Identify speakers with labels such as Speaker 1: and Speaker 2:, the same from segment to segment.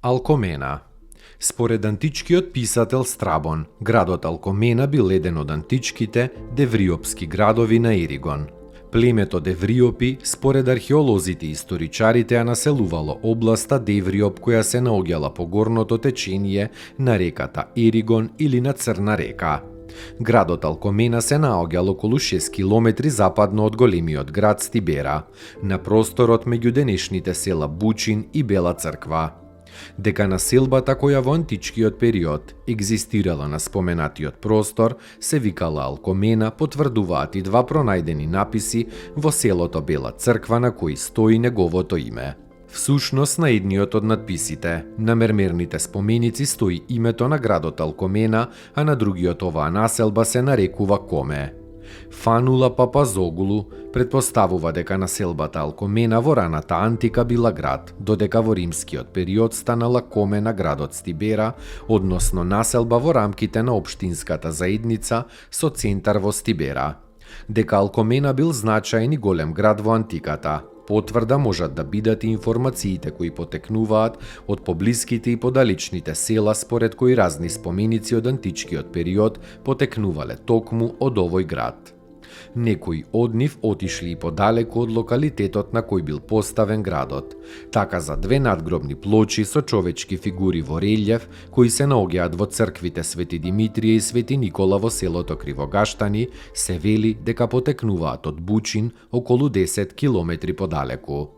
Speaker 1: Алкомена. Според античкиот писател Страбон, градот Алкомена бил еден од античките девриопски градови на Еригон. Племето Девриопи, според археолозите и историчарите, ја населувало областа Девриоп која се наоѓала по горното течение на реката Еригон или на Црна река. Градот Алкомена се наоѓал околу 6 километри западно од големиот град Стибера, на просторот меѓу денешните села Бучин и Бела Црква. Дека населбата која во античкиот период екзистирала на споменатиот простор се викала Алкомена потврдуваат и два пронајдени написи во селото Бела Црква на кои стои неговото име. Всушност на едниот од надписите, на мермерните споменици стои името на градот Алкомена, а на другиот оваа населба се нарекува Коме. Фанула Папазоглу предпоставува дека населбата Алкомена во раната антика била град, додека во римскиот период станала Коме на градот Стибера, односно населба во рамките на општинската заедница со центар во Стибера. Дека Алкомена бил значаен и голем град во антиката, потврда можат да бидат и информациите кои потекнуваат од поблиските и подалечните села според кои разни споменици од античкиот период потекнувале токму од овој град. Некои од нив отишли и подалеку од локалитетот на кој бил поставен градот. Така за две надгробни плочи со човечки фигури во релјеф кои се наоѓаат во црквите Свети Димитрije и Свети Никола во селото Кривогаштани се вели дека потекнуваат од Бучин околу 10 километри подалеку.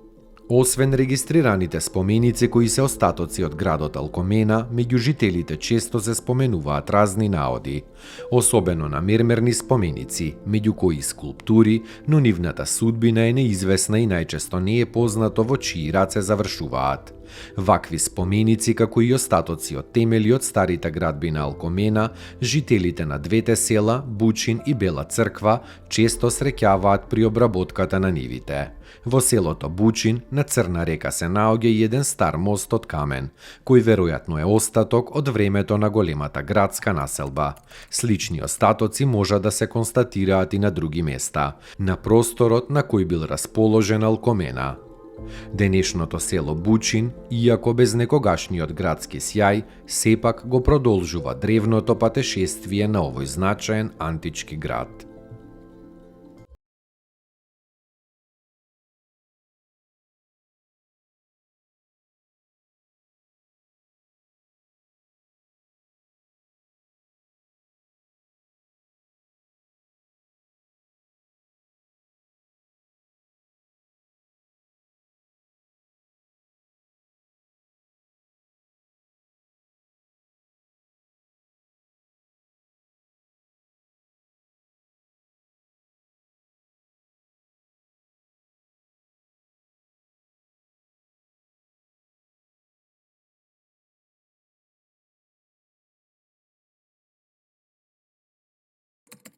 Speaker 1: Освен регистрираните споменици кои се остатоци од градот Алкомена, меѓу жителите често се споменуваат разни наоди, особено на мермерни споменици, меѓу кои скулптури, но нивната судбина е неизвестна и најчесто не е познато во чии раце завршуваат. Вакви споменици, како и остатоци од темели од старите градби на Алкомена, жителите на двете села, Бучин и Бела Црква, често среќаваат при обработката на нивите. Во селото Бучин, на Црна река се наоѓа и еден стар мост од камен, кој веројатно е остаток од времето на големата градска населба. Слични остатоци можат да се констатираат и на други места, на просторот на кој бил расположен Алкомена. Денешното село Бучин, иако без некогашниот градски сјај, сепак го продолжува древното патешествие на овој значаен антички град.